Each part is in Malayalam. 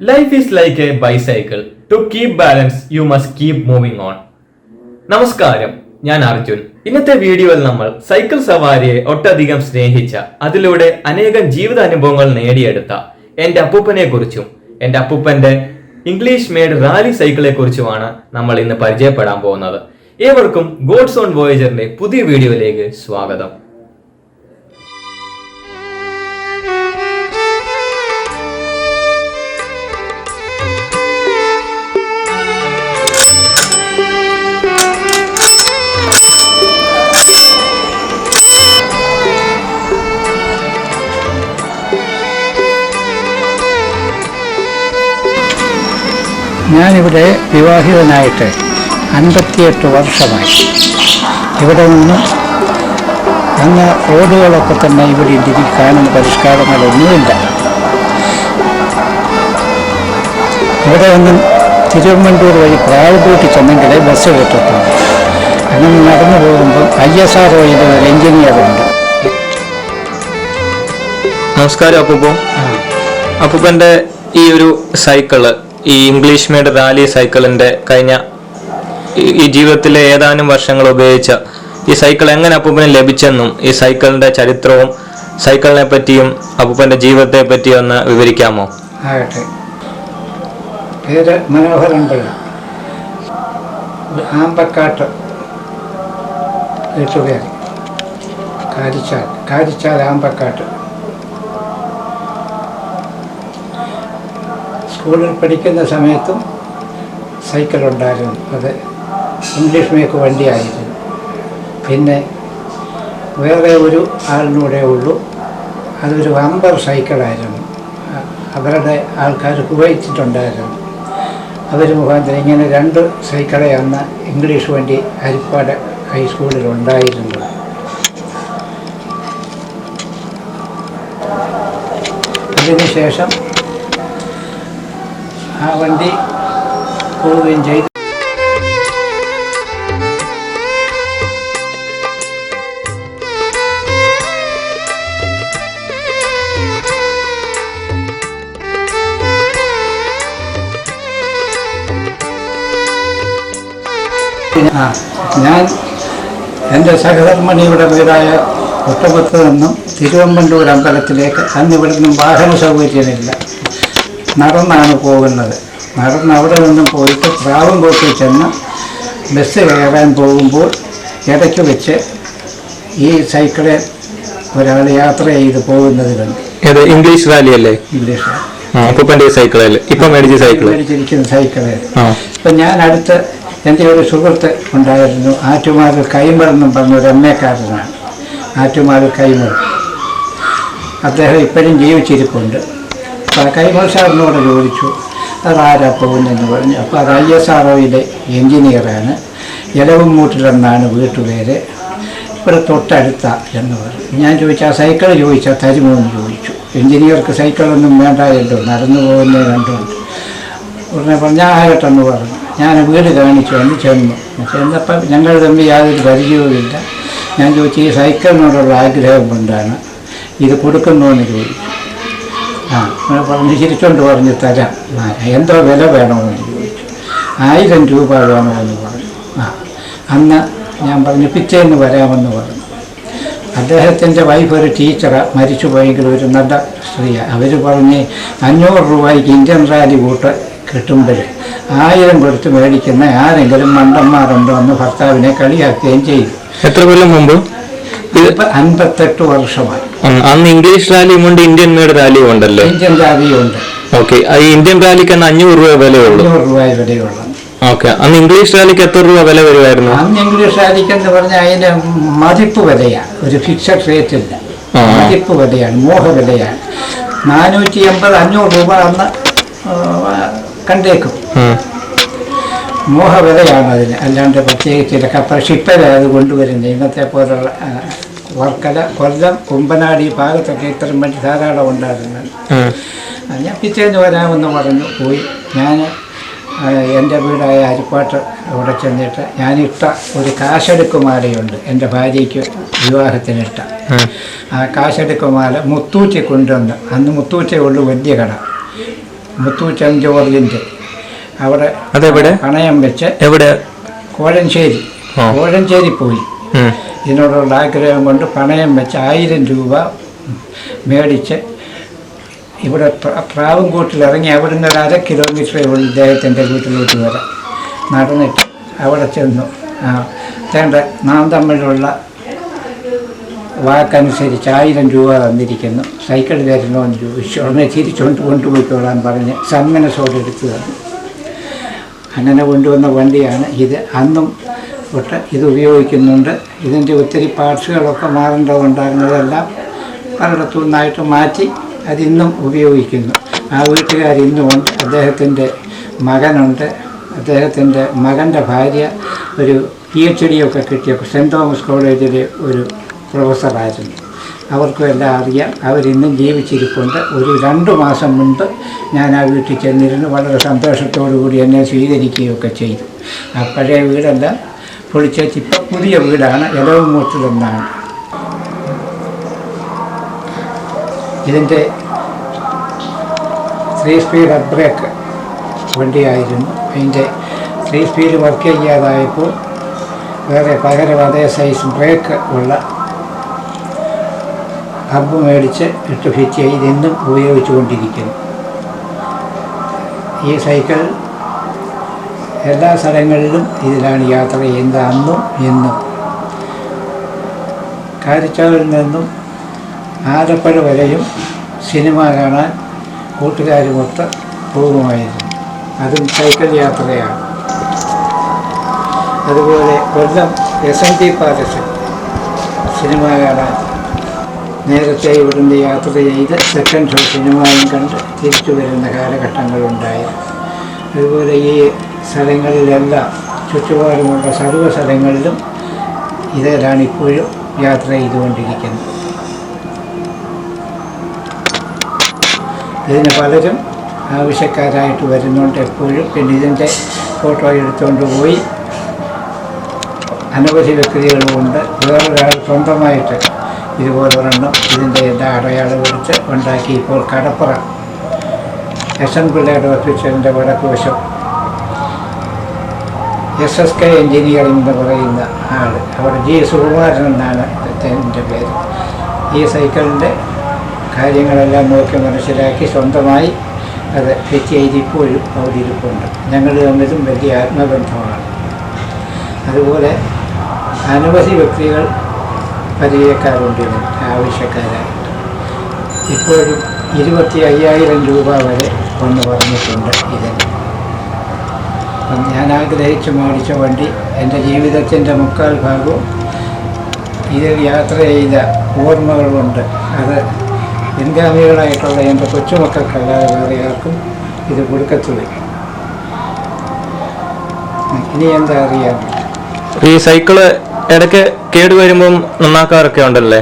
Life is like a bicycle. To keep balance, you must keep moving on. നമസ്കാരം, ഞാൻ അർജുൻ. ഇന്നത്തെ വീഡിയോയിൽ നമ്മൾ സൈക്കിൾ സവാരിയെ ഒട്ടധികം സ്നേഹിച്ച, അതിലൂടെ അനേകം ജീവിതാനുഭവങ്ങൾ നേടിയെടുത്ത എൻ്റെ അപ്പൂപ്പനെ കുറിച്ചും എൻ്റെ അപ്പൂപ്പന്റെ ഇംഗ്ലീഷ് മെയ്ഡ് റാലി സൈക്കിളെ കുറിച്ചുമാണ് നമ്മൾ ഇന്ന് പരിചയപ്പെടാൻ പോകുന്നത്. ഏവർക്കും ഗോഡ്സ് ഓൺ വോയേജറിന്റെ പുതിയ വീഡിയോയിലേക്ക് സ്വാഗതം. ഞാനിവിടെ വിവാഹിതനായിട്ട് 58 വർഷമായി. ഇവിടെ നിന്ന് അങ്ങ് റോഡുകളൊക്കെ തന്നെ ഇവിടെ ഇടിക്കാനും പരിഷ്കാരങ്ങളൊന്നുമില്ല. ഇവിടെ നിന്നും തിരുവനന്തപുരം വഴി പ്രായപൂട്ടി ചെന്നെങ്കിലേ ബസ് കിട്ടത്തുള്ളൂ. അങ്ങനെ നടന്നു പോകുമ്പോൾ ISROയിൽ ഒരു എഞ്ചിനീയറുണ്ട്. നമസ്കാരം അപ്പൂപ്പ. അപ്പൂപ്പന്റെ ഈ ഒരു സൈക്കിള്, ഈ ഇംഗ്ലീഷ് മെയ്ഡ് റാലി സൈക്കിളിന്റെ കഴിഞ്ഞ ഈ ജീവിതത്തിലെ ഏതാനും വർഷങ്ങൾ ഉപയോഗിച്ച ഈ സൈക്കിൾ എങ്ങനെ അപ്പൂപ്പന് ലഭിച്ചെന്നും ഈ സൈക്കിളിന്റെ ചരിത്രവും സൈക്കിളിനെ പറ്റിയും അപ്പൂപ്പന്റെ ജീവിതത്തെ പറ്റിയും ഒന്ന് വിവരിക്കാമോ? ആകട്ടെ. പേര് മനോഹരൻ പിള്ള, ആമ്പക്കാട്ട് വീട്ടുപേര്, കാരിച്ചാൽ ആമ്പക്കാട്ട്. സ്കൂളിൽ പഠിക്കുന്ന സമയത്തും സൈക്കിളുണ്ടായിരുന്നു. അത് ഇംഗ്ലീഷ് മേക്ക് വണ്ടിയായിരുന്നു. പിന്നെ വേറെ ഒരു ആളിനൂടെ ഉള്ളൂ. അതൊരു വമ്പർ സൈക്കിളായിരുന്നു. അവരുടെ ആൾക്കാർ കുവൈറ്റിട്ടുണ്ടായിരുന്നു. അവർ മുഖാന്തരം ഇങ്ങനെ 2 സൈക്കിളെ അന്ന് ഇംഗ്ലീഷ് വണ്ടി ഹരിപ്പാട് ഹൈസ്കൂളിൽ ഉണ്ടായിരുന്നു. അതിനുശേഷം ആ വണ്ടി പോവുകയും ചെയ്തു. ഞാൻ എൻ്റെ സഹധർമ്മിണിയുടെ വീടായ കുട്ടമത്ത് നിന്നും തിരുവമ്പണ്ടൂർ അമ്പലത്തിലേക്ക് അന്ന് ഇവിടെ നിന്നും വാഹന സൗകര്യമില്ല, നടന്നാണ് പോകുന്നത്. നടന്ന് അവിടെ നിന്നും പോയിട്ട് പ്രാവൻകോട്ടിൽ ചെന്ന് ബസ് കയറാൻ പോകുമ്പോൾ ഇടയ്ക്ക് വെച്ച് ഈ സൈക്കിളിൽ ഒരാൾ യാത്ര ചെയ്ത് പോകുന്നത് കണ്ടു. ഇംഗ്ലീഷ് റാലി അല്ലേ? ഇംഗ്ലീഷ് മേടിച്ചിരിക്കുന്ന സൈക്കിളിൽ. ഇപ്പം ഞാൻ അടുത്ത് എൻ്റെ ഒരു സുഹൃത്ത് ഉണ്ടായിരുന്നു, ആറ്റുമാൽ കൈമൾ എന്നും പറഞ്ഞൊരു എമ്മേക്കാരനാണ്. ആറ്റുമാൽ കൈമൾ അദ്ദേഹം ഇപ്പോഴും ജീവിച്ചിരിപ്പുണ്ട്. അപ്പോൾ കൈമൾ സാറിനോട് ചോദിച്ചു അതാരാ പോകുന്നതെന്ന് പറഞ്ഞു. അപ്പോൾ അത് ISROയിലെ എഞ്ചിനീയറാണ്, ഇലവുംമൂട്ടിലെന്നാണ് വീട്ടുപേര്, ഇവിടെ തൊട്ടടുത്ത എന്ന് പറഞ്ഞു. ഞാൻ ചോദിച്ചു ആ സൈക്കിൾ ചോദിച്ചാൽ തരുമോ എന്ന് ചോദിച്ചു. എഞ്ചിനീയർക്ക് സൈക്കിളൊന്നും വേണ്ടായല്ലോ, നടന്നു പോകുന്നത് കണ്ടുകൊണ്ട്. ഉടനെ പറഞ്ഞു ആകട്ടെന്ന് പറഞ്ഞു. ഞാൻ വീട് കാണിച്ചു കൊണ്ട് ചെന്നപ്പം ഞങ്ങൾ തമ്മിൽ യാതൊരു പരിചയവുമില്ല. ഞാൻ ചോദിച്ചു ഈ സൈക്കിളിനോടുള്ള ആഗ്രഹം കൊണ്ടാണ് ഇത് കൊടുക്കുന്നതെന്ന് ചോദിച്ചു. പറഞ്ഞ് ചിരിച്ചുകൊണ്ട് പറഞ്ഞ് തരാം. എന്തോ വില വേണമെന്ന് ചോദിച്ചു. 1000 രൂപ വേണമെന്ന് പറഞ്ഞു. അന്ന് ഞാൻ പറഞ്ഞു പിറ്റേന്ന് വരാമെന്ന് പറഞ്ഞു. അദ്ദേഹത്തിൻ്റെ വൈഫ് ഒരു ടീച്ചറാണ്, മരിച്ചു പോയെങ്കിലും ഒരു നല്ല സ്ത്രീയാണ്. അവർ പറഞ്ഞ് 500 രൂപയ്ക്ക് ഇന്ത്യൻ റാലി കൂട്ട് കിട്ടുമ്പോൾ 1000 കൊടുത്ത് മേടിക്കുന്ന ആരെങ്കിലും മണ്ടന്മാരുണ്ടോ എന്ന് ഭർത്താവിനെ കളിയാക്കുകയും ചെയ്തു. എത്ര കൊല്ലം മുമ്പ്? 58 വർഷമായി. അന്ന് ഇംഗ്ലീഷ് റാലിയും ഉണ്ട്, ഇന്ത്യൻ മെയ്ഡ് റാലിയും ഉണ്ടല്ലോ. ഇന്ത്യൻ റാലിയും ഉണ്ട്. ഓക്കെ. ഈ ഇന്ത്യൻ റാലിക്ക് 500 രൂപ വിലയുള്ളൂ. 500 രൂപ വിലയുള്ളൂ. ഓക്കെ. അന്ന് ഇംഗ്ലീഷ് റാലിക്ക് എത്ര രൂപ വില വരുമായിരുന്നു? അന്ന് ഇംഗ്ലീഷ് റാലിക്ക് എന്ന് പറഞ്ഞാൽ അതിന് മതിപ്പ് വിലയാണ്, ഒരു ഫിക്സഡ് റേറ്റ് ഇല്ല. മതിപ്പ് വിലയാണ്, മോഹ വിലയാണ്. 480 500 രൂപ അന്ന് കണ്ടേക്കും. മോഹ വിലയാണ് അതിന്. അല്ലാണ്ട് പ്രത്യേകിച്ചില്ല. കപ്പൽ ഷിപ്പയിലാണ് അത് കൊണ്ടുവരുന്നത്. ഇന്നത്തെ പോലുള്ള വർക്കല, കൊല്ലം, കുമ്പനാട് ഈ ഭാഗത്തൊക്കെ ഇത്രയും വേണ്ടി ധാരാളം ഉണ്ടായിരുന്നത്. ഞാൻ പിറ്റേന്ന് വരാമെന്ന് പറഞ്ഞു പോയി. ഞാൻ എൻ്റെ വീടായ ഹരിപ്പാട്ട് അവിടെ ചെന്നിട്ട് ഞാനിട്ട ഒരു കാശെടുക്കുമാലയുണ്ട്, എൻ്റെ ഭാര്യയ്ക്ക് വിവാഹത്തിനിട്ട. ആ കാശെടുക്കുമാല മുത്തൂറ്റി കൊണ്ടുവന്ന്, അന്ന് മുത്തൂറ്റേ ഉള്ളു വലിയ കട, മുത്തൂച്ചൻ ജോർജിൻ്റെ അവിടെ പണയം വെച്ച് എവിടെ കോഴഞ്ചേരി പോയി ഇതിനോടുള്ള ആഗ്രഹം കൊണ്ട് പണയം വെച്ച് 1000 രൂപ മേടിച്ച് ഇവിടെ പ്രാവൻകൂട്ടിൽ ഇറങ്ങി അവിടുന്ന് ഒരു 1/2 കിലോമീറ്ററേ ഉള്ളൂ ഇദ്ദേഹത്തിൻ്റെ വീട്ടിലോട്ട് വരാം. നടന്നിട്ട് അവിടെ ചെന്നു. തേണ്ട നാം തമ്മിലുള്ള വാക്കനുസരിച്ച് 1000 രൂപ തന്നിരിക്കുന്നു, സൈക്കിൾ തരണോ എന്ന് ചോദിച്ചു. ഉടനെ തിരിച്ചുകൊണ്ട് കൊണ്ടുപോയിക്കോളാൻ പറഞ്ഞ് സന്മനസ്സോടെ എടുത്തു തന്നു. അങ്ങനെ കൊണ്ടുവന്ന വണ്ടിയാണ് ഇത്. അന്നും തൊട്ട് ഇത് ഉപയോഗിക്കുന്നുണ്ട്. ഇതിൻ്റെ ഒത്തിരി പാർട്സുകളൊക്കെ മാറേണ്ടതുണ്ടായിരുന്നതെല്ലാം പലയിടത്തു നിന്നായിട്ട് മാറ്റി അതിന്നും ഉപയോഗിക്കുന്നു. ആ വീട്ടുകാരിന്നുമുണ്ട്. അദ്ദേഹത്തിൻ്റെ മകനുണ്ട്. അദ്ദേഹത്തിൻ്റെ മകൻ്റെ ഭാര്യ ഒരു PhD ഒക്കെ കിട്ടിയ സെൻറ്റ് തോമസ് കോളേജിലെ ഒരു പ്രൊഫസറായിരുന്നു. അവർക്കും എല്ലാം അറിയാം. അവരിന്നും ജീവിച്ചിരിപ്പുണ്ട്. ഒരു 2 മാസം മുൻപ് ഞാൻ ആ വീട്ടിൽ ചെന്നിരുന്നു. വളരെ സന്തോഷത്തോടു കൂടി എന്നെ സ്വീകരിക്കുകയൊക്കെ ചെയ്തു. ആ പഴയ വീടെല്ലാം പൊളിച്ചേച്ച് ഇപ്പം പുതിയ വീടാണ്. എലവുമൂട്ടിലെന്നാണ്. ഇതിൻ്റെ 3 സ്പീഡ് അപ്പ് ബ്രേക്ക് വണ്ടിയായിരുന്നു. അതിൻ്റെ 3 സ്പീഡ് വർക്ക് ചെയ്യാതായപ്പോൾ വേറെ പകരം അതേ സൈസ് ബ്രേക്ക് ഉള്ള ഹബ്ബ് മേടിച്ച് ഇട്ട് ഫിറ്റ് ചെയ്ത് ഇന്നും ഉപയോഗിച്ചു കൊണ്ടിരിക്കുന്നു. ഈ സൈക്കിൾ എല്ലാ സ്ഥലങ്ങളിലും ഇതിലാണ് യാത്ര ചെയ്യുന്നത്. അന്നും ഇന്നും കാരിച്ചാലിൽ നിന്നും ആലപ്പുഴ വരെയും സിനിമ കാണാൻ കൂട്ടുകാരുമൊത്ത് പോകുമായിരുന്നു. അതും സൈക്കിൾ യാത്രയാണ്. അതുപോലെ കൊല്ലം SMT പാലസിൽ സിനിമ കാണാൻ നേരത്തെ ഇവിടുന്ന് യാത്ര ചെയ്ത് സെക്കൻഡ് ഷോ സിനിമയും കണ്ട് തിരിച്ചു വരുന്ന കാലഘട്ടങ്ങളുണ്ടായിരുന്നു. അതുപോലെ ഈ സ്ഥലങ്ങളിലെല്ലാം ചുറ്റുപാടുമുള്ള സർവ്വ സ്ഥലങ്ങളിലും ഇതിലാണ് ഇപ്പോഴും യാത്ര ചെയ്തുകൊണ്ടിരിക്കുന്നത്. ഇതിന് പലരും ആവശ്യക്കാരായിട്ട് വരുന്നുണ്ട് എപ്പോഴും. പിന്നെ ഇതിൻ്റെ ഫോട്ടോ എടുത്തുകൊണ്ട് പോയി അനവധി വ്യക്തികളുമുണ്ട്. വേറൊരാൾ സ്വന്തമായിട്ട് ഇതുപോലെ ഒരെണ്ണം ഇതിൻ്റെ എല്ലാ അടയാളം എടുത്ത് ഉണ്ടാക്കി ഇപ്പോൾ കടപ്പുറ SN പിള്ളയുടെ ഓഫീസിൻ്റെ വടക്ക് വശം SSK എഞ്ചിനീയറിംഗ് എന്ന് പറയുന്ന ആൾ, അവിടെ G സുകുമാരൻ എന്നാണ് എൻ്റെ പേര്. ഈ സൈക്കിളിൻ്റെ കാര്യങ്ങളെല്ലാം നോക്കി മനസ്സിലാക്കി സ്വന്തമായി അത് ഫിറ്റ് ചെയ്തിപ്പോഴും അവിടെ ഇരിപ്പുണ്ട്. ഞങ്ങൾ തമ്മിലും വലിയ ആത്മബന്ധമാണ്. അതുപോലെ അനവധി വ്യക്തികൾ പരിചയക്കാരുണ്ട് ആവശ്യക്കാരായിട്ട്. ഇപ്പോഴും 25,000 രൂപ വരെ ഒന്ന് പറഞ്ഞിട്ടുണ്ട് ഇതിന്. അപ്പം ഞാൻ ആഗ്രഹിച്ച് മേടിച്ച വണ്ടി എൻ്റെ ജീവിതത്തിൻ്റെ 3/4 ഭാഗവും ഇതിൽ യാത്ര ചെയ്ത ഓർമ്മകളുണ്ട്. അത് പിൻഗാമികളായിട്ടുള്ള എൻ്റെ കൊച്ചുമക്കൾക്കല്ലാതെ വേറെ ആർക്കും ഇത് കൊടുക്കത്തില്ല. ഇനി എന്താ അറിയാം, ഈ സൈക്കിള് ഇടയ്ക്ക് കേടുവരുമ്പം നന്നാക്കാറൊക്കെ ഉണ്ടല്ലേ?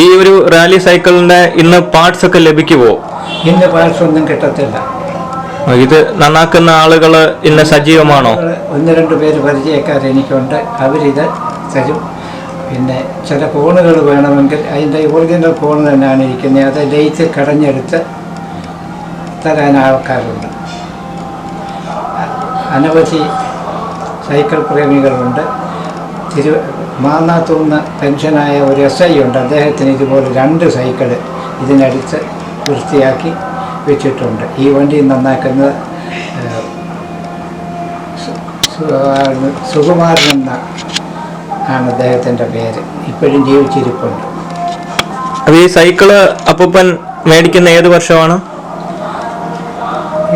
ഈ ഒരു റാലി സൈക്കിളിന്റെ ഇന്ന് പാർട്സ് ഒക്കെ ലഭിക്കുമോ? ഇന്ന് പാർട്സ് ഒന്നും കിട്ടത്തില്ല. ഇത് നന്നാക്കുന്ന ആളുകൾ ഇന്ന് സജീവമാണോ? 1-2 പേര് പരിചയക്കാർ എനിക്കുണ്ട്. അവരിത് തരും. പിന്നെ ചില ഫോണുകൾ വേണമെങ്കിൽ അതിൻ്റെ ഒറിജിനൽ ഫോൺ തന്നെയാണ് ഇരിക്കുന്നത്. അത് ലെയ്ത്ത് കടഞ്ഞെടുത്ത് തരാൻ ആൾക്കാരുണ്ട്. അനവധി സൈക്കിൾ പ്രേമികളുണ്ട്. മാന്നാത്തൂന്ന് പെൻഷനായ ഒരു SI ഉണ്ട്. അദ്ദേഹത്തിന് ഇതുപോലെ 2 സൈക്കിൾ ഇതിനടുത്ത് വൃത്തിയാക്കി വെച്ചിട്ടുണ്ട്. ഈ വണ്ടി നന്നാക്കുന്നത് സുകുമാരൻ എന്ന ആണ് അദ്ദേഹത്തിൻ്റെ പേര്. ഇപ്പോഴും ജീവിച്ചിരിപ്പുണ്ട്. ഈ സൈക്കിള് അപ്പൂപ്പൻ മേടിക്കുന്ന ഏത് വർഷമാണ്?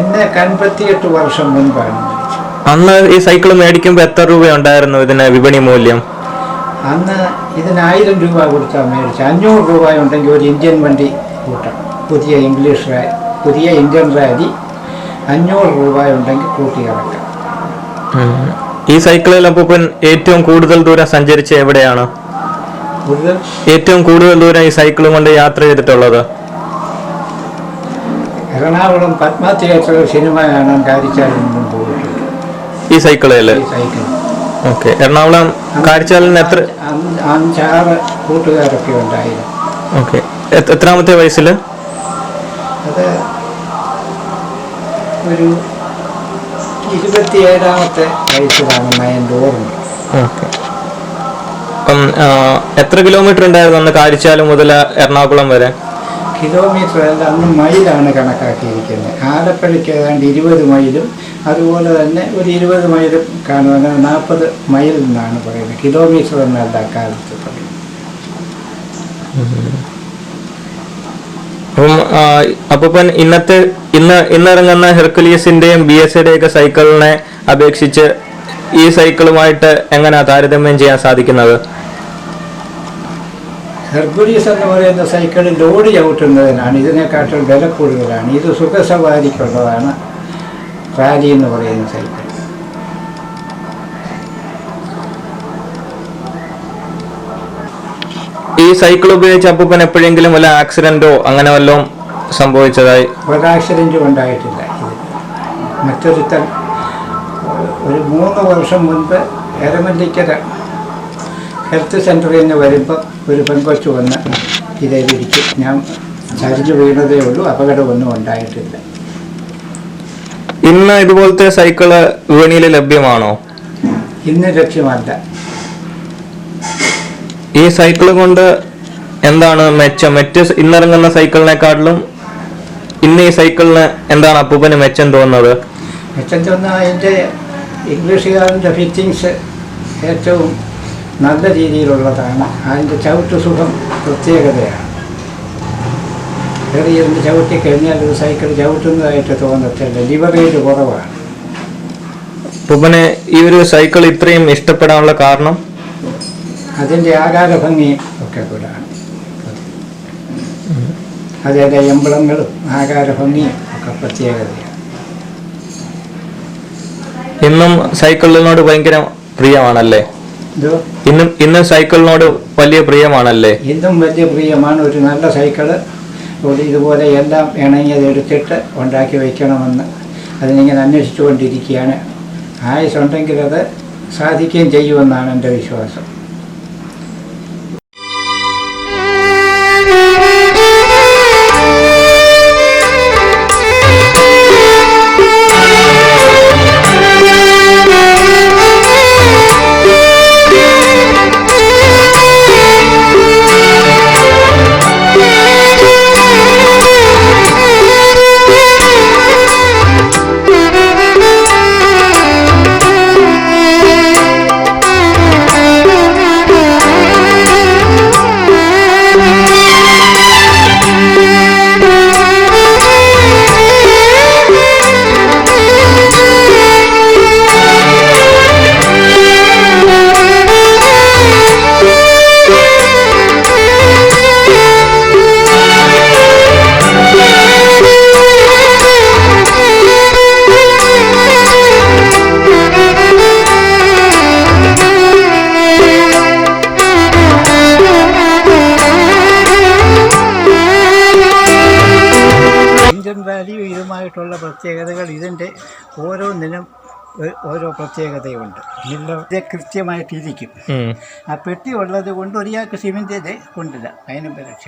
ഇന്ന് 58 വർഷം മുൻപാണ്. അന്ന് ഈ സൈക്കിൾ മേടിക്കുമ്പോൾ എത്ര രൂപ ഉണ്ടായിരുന്നു ഇതിന് വിപണി മൂല്യം? അന്ന് ഇതിന് 1000 രൂപ കൊടുത്താൽ മേടിച്ചു. 500 രൂപ ഉണ്ടെങ്കിൽ ഒരു ഇന്ത്യൻ വണ്ടി കൂട്ടാം. പുതിയ ഇന്ത്യൻ റാലി 500 രൂപ ഉണ്ടെങ്കിൽ കൂട്ടി ഇറക്കാം. ഈ സൈക്കിളിൽ അപ്പൂപ്പൻ ഏറ്റവും കൂടുതൽ ദൂരം സഞ്ചരിച്ച എവിടെയാണ്? ഏറ്റവും കൂടുതൽ ദൂരം ഈ സൈക്കിളും കൊണ്ട് യാത്ര ചെയ്തിട്ടുള്ളത്? എറണാകുളം പത്മ തിയേറ്ററിൽ സിനിമ കാണാൻ കാരിച്ചാലിൽ നിന്നും പോയിട്ടുണ്ട് ഈ സൈക്കിളിൽ. ഓക്കെ. എറണാകുളം കാരിച്ചാലിന് എത്ര? 5-6 കൂട്ടുകാരൊക്കെ ഉണ്ടായിരുന്നു. ഓക്കെ. എത്രാമത്തെ വയസ്സിൽ? അത് ഒരു 27ാമത്തെ വയസ്സിലാണെന്ന് എൻ്റെ ഓർമ്മ. ഓക്കെ. അപ്പം എത്ര കിലോമീറ്റർ ഉണ്ടായിരുന്നു അന്ന് കാരിച്ചാൽ മുതൽ എറണാകുളം വരെ? കിലോമീറ്റർ അല്ല, അന്ന് മൈലാണ് കണക്കാക്കിയിരിക്കുന്നത്. ആലപ്പുഴയ്ക്ക് ഏതാണ്ട് 20 മൈലും അതുപോലെ തന്നെ ഒരു 20 മൈലും കാണും. അങ്ങനെ 40 മൈൽ എന്നാണ് പറയുന്നത്, കിലോമീറ്റർ എന്നല്ല കാലത്ത് പറയുന്നത്. അപ്പം ഇന്നിറങ്ങുന്ന ഹെർക്കുലീസിന്റെയും BSയുടെ ഒക്കെ സൈക്കിളിനെ അപേക്ഷിച്ച് ഈ സൈക്കിളുമായിട്ട് എങ്ങനെയാ താരതമ്യം ചെയ്യാൻ സാധിക്കുന്നത്? ഹെർക്കുലീസ് എന്ന് പറയുന്ന സൈക്കിൾ ലോഡ് ചവിട്ടുന്നതിനാണ്, ഇതിനെക്കാട്ടും വില കൂടുതലാണ്. ഇത് സുഖസവാരിക്കുള്ളതാണ് റാലി എന്ന് പറയുന്ന സൈക്കിൾ. ഈ സൈക്കിൾ ഉപയോഗിച്ച് അപ്പൂപ്പൻ എപ്പോഴെങ്കിലും വല്ല ആക്സിഡന്റോ അങ്ങനെ വല്ലതും സംഭവിച്ചതായി? ഒരു ആക്സിഡൻറ്റും ഉണ്ടായിട്ടില്ല. ഇത് മറ്റൊരുത്തൻ ഒരു 3 വർഷം മുൻപ് എരമല്ലിക്കര ഹെൽത്ത് സെൻ്ററിൽ നിന്ന് വരുമ്പോൾ ഒരു പെൺകൊച്ചു വന്ന് ഇതേലിരിക്കും. ഞാൻ ചരിഞ്ഞു വീണതേ ഉള്ളൂ, അപകടമൊന്നും ഉണ്ടായിട്ടില്ല. ഇന്ന് ഇതുപോലത്തെ സൈക്കിള് വിപണിയിൽ ലഭ്യമാണോ? ഇന്ന് ലഭ്യമല്ല. ഈ സൈക്കിൾ കൊണ്ട് എന്താണ് മെച്ചം? ഇന്നിറങ്ങുന്ന സൈക്കിളിനെക്കാട്ടിലും ഇന്ന് ഈ സൈക്കിളിന് എന്താണ് അപ്പൂപ്പന് മെച്ചം തോന്നുന്നത്? മെച്ചം തോന്നുന്ന അതിൻ്റെ ഇംഗ്ലീഷുകാരൻ്റെ ഫിറ്റിങ്സ് ഏറ്റവും നല്ല രീതിയിലുള്ളതാണ്. അതിൻ്റെ ചവിട്ട് സുഖം പ്രത്യേകതയാണ്. വേറെ ഇരുന്ന് ചവിട്ടി കഴിഞ്ഞാൽ ഒരു സൈക്കിൾ ചവിട്ടുന്നതായിട്ട് തോന്നത്തില്ല. ലിവറേജ് കുറവാണ്. അപ്പൂപ്പന് ഈ ഒരു സൈക്കിൾ ഇത്രയും ഇഷ്ടപ്പെടാനുള്ള കാരണം അതിൻ്റെ ആകാരഭംഗിയും ഒക്കെ കൂടാണ്. അതിൻ്റെ എംബ്ലങ്ങളും ആകാരഭംഗിയും ഒക്കെ പ്രത്യേകതയാണ്. ഇന്നും സൈക്കിളിനോട് ഭയങ്കര പ്രിയമാണല്ലേ? ഇന്നും സൈക്കിളിനോട് വലിയ പ്രിയമാണല്ലേ? ഇന്നും വലിയ പ്രിയമാണ്. ഒരു നല്ല സൈക്കിള് ഇതുപോലെ എല്ലാം ഇണങ്ങിയതെടുത്തിട്ട് ഉണ്ടാക്കി വയ്ക്കണമെന്ന് അതിനിങ്ങനെ അന്വേഷിച്ചുകൊണ്ടിരിക്കുകയാണ്. ആയുസുണ്ടെങ്കിൽ അത് സാധിക്കുകയും ചെയ്യുമെന്നാണ് എൻ്റെ വിശ്വാസം. ഇന്ത്യൻ റാലിയും ഇതുമായിട്ടുള്ള പ്രത്യേകതകൾ, ഇതിൻ്റെ ഓരോന്നിനും ഓരോ പ്രത്യേകതയുണ്ട്. മില്ലർ കൃത്യമായിട്ടിരിക്കും. ആ പെട്ടി ഉള്ളത് കൊണ്ട് ഒരാൾക്ക് സിമെൻറ്റ് കൊണ്ടില്ല, അതിനും രക്ഷ.